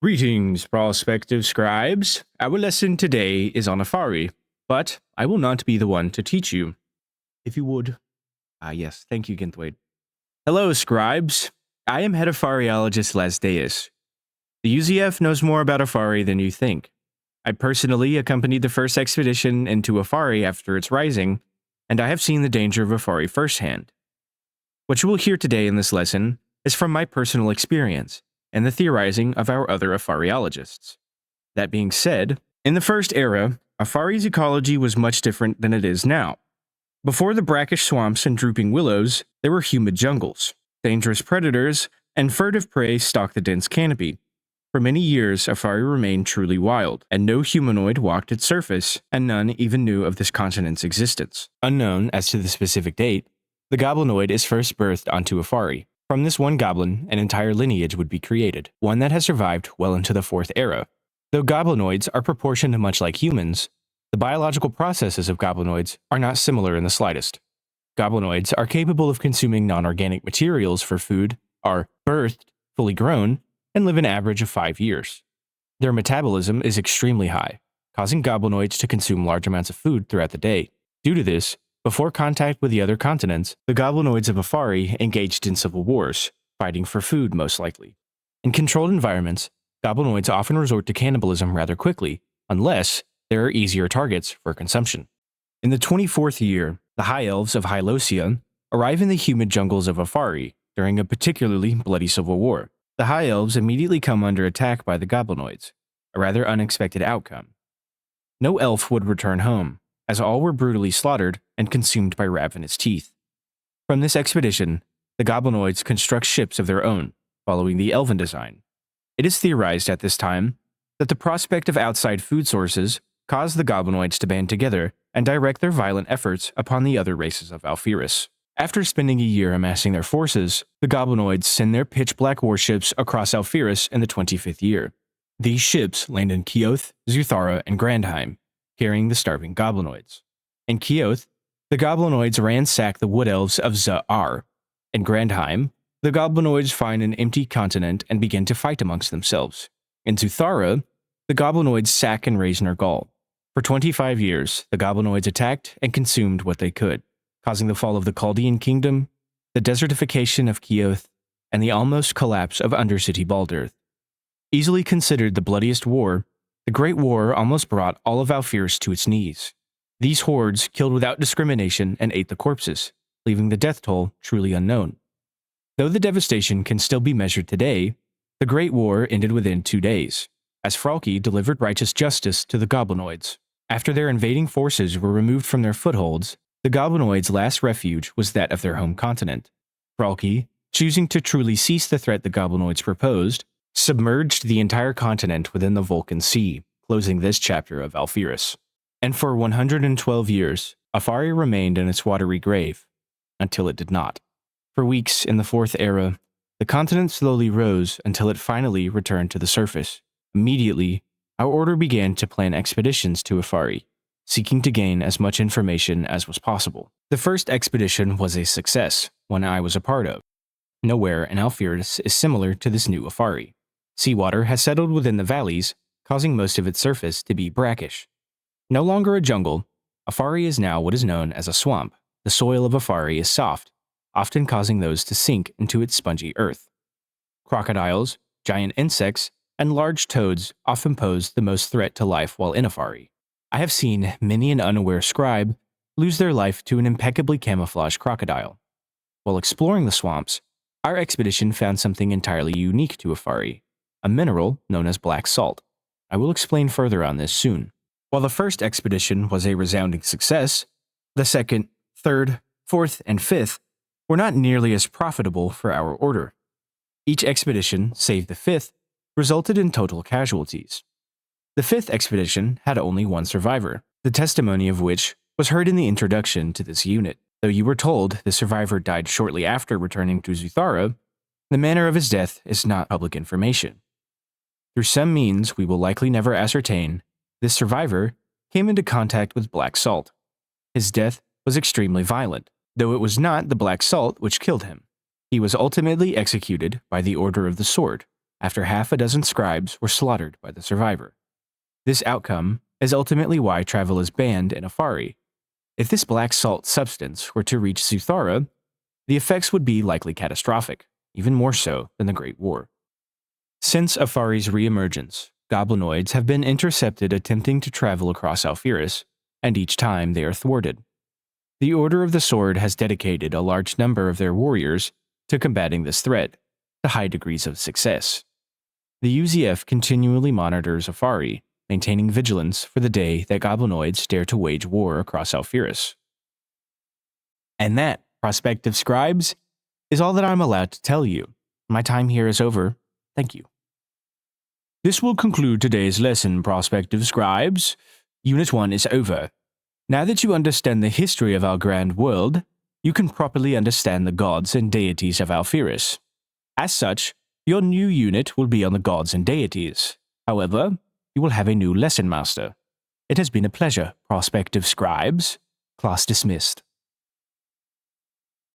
Greetings, prospective scribes. Our lesson today is on Ifari, but I will not be the one to teach you. If you would. Yes, thank you, Ginthwaite. Hello, scribes. I am head Ifariologist Lasdeus. The UZF knows more about Ifari than you think. I personally accompanied the first expedition into Ifari after its rising, and I have seen the danger of Ifari firsthand. What you will hear today in this lesson is from my personal experience and the theorizing of our other Ifariologists. That being said, in the first era, Ifari's ecology was much different than it is now. Before the brackish swamps and drooping willows, there were humid jungles. Dangerous predators and furtive prey stalked the dense canopy. For many years, Ifari remained truly wild, and no humanoid walked its surface, and none even knew of this continent's existence. Unknown as to the specific date, the goblinoid is first birthed onto Ifari. From this one goblin, an entire lineage would be created, one that has survived well into the 4th era. Though goblinoids are proportioned much like humans, the biological processes of goblinoids are not similar in the slightest. Goblinoids are capable of consuming non-organic materials for food, are birthed, fully grown, and live an average of 5 years. Their metabolism is extremely high, causing goblinoids to consume large amounts of food throughout the day. Due to this, before contact with the other continents, the goblinoids of Ifari engaged in civil wars, fighting for food most likely. In controlled environments, goblinoids often resort to cannibalism rather quickly, unless there are easier targets for consumption. In the 24th year, the High Elves of Hylosia arrive in the humid jungles of Ifari during a particularly bloody civil war. The High Elves immediately come under attack by the goblinoids, a rather unexpected outcome. No elf would return home, as all were brutally slaughtered and consumed by ravenous teeth. From this expedition, the goblinoids construct ships of their own, following the elven design. It is theorized at this time that the prospect of outside food sources caused the goblinoids to band together and direct their violent efforts upon the other races of Alpherus. After spending a year amassing their forces, the goblinoids send their pitch-black warships across Alpherus in the 25th year. These ships land in Keoth, Zuthara, and Grandheim, carrying the starving goblinoids. In Keoth, the goblinoids ransack the wood elves of Za'ar. In Grandheim, the goblinoids find an empty continent and begin to fight amongst themselves. In Zuthara, the goblinoids sack and raze Nergal. For 25 years, the goblinoids attacked and consumed what they could, causing the fall of the Chaldean kingdom, the desertification of Keoth, and the almost collapse of Undercity Baldirth. Easily considered the bloodiest war, the Great War almost brought all of Alpherus to its knees. These hordes killed without discrimination and ate the corpses, leaving the death toll truly unknown. Though the devastation can still be measured today, the Great War ended within 2 days, as Fralki delivered righteous justice to the goblinoids. After their invading forces were removed from their footholds, the goblinoids' last refuge was that of their home continent. Fralki, choosing to truly cease the threat the goblinoids proposed, submerged the entire continent within the Vulcan Sea, closing this chapter of Alpherus. And for 112 years, Ifari remained in its watery grave, until it did not. For weeks in the 4th era, the continent slowly rose until it finally returned to the surface. Immediately, our order began to plan expeditions to Ifari, seeking to gain as much information as was possible. The first expedition was a success, one I was a part of. Nowhere in Alpherus is similar to this new Ifari. Seawater has settled within the valleys, causing most of its surface to be brackish. No longer a jungle, Ifari is now what is known as a swamp. The soil of Ifari is soft, often causing those to sink into its spongy earth. Crocodiles, giant insects, and large toads often pose the most threat to life while in Ifari. I have seen many an unaware scribe lose their life to an impeccably camouflaged crocodile. While exploring the swamps, our expedition found something entirely unique to Ifari, a mineral known as black salt. I will explain further on this soon. While the first expedition was a resounding success, the second, third, fourth, and fifth were not nearly as profitable for our order. Each expedition, save the fifth, resulted in total casualties. The fifth expedition had only one survivor, the testimony of which was heard in the introduction to this unit. Though you were told the survivor died shortly after returning to Zuthara, the manner of his death is not public information. Through some means we will likely never ascertain, this survivor came into contact with black salt. His death was extremely violent, though it was not the black salt which killed him. He was ultimately executed by the Order of the Sword, after half a dozen scribes were slaughtered by the survivor. This outcome is ultimately why travel is banned in Ifari. If this black salt substance were to reach Zuthara, the effects would be likely catastrophic, even more so than the Great War. Since Ifari's re-emergence, goblinoids have been intercepted attempting to travel across Alpherus, and each time they are thwarted. The Order of the Sword has dedicated a large number of their warriors to combating this threat, to high degrees of success. The UZF continually monitors Ifari, maintaining vigilance for the day that goblinoids dare to wage war across Alpherus. And that, prospective scribes, is all that I'm allowed to tell you. My time here is over. Thank you. This will conclude today's lesson, prospective scribes. Unit 1 is over. Now that you understand the history of our grand world, you can properly understand the gods and deities of Alpherus. As such, your new unit will be on the gods and deities. However, you will have a new lesson master. It has been a pleasure, prospective scribes. Class dismissed.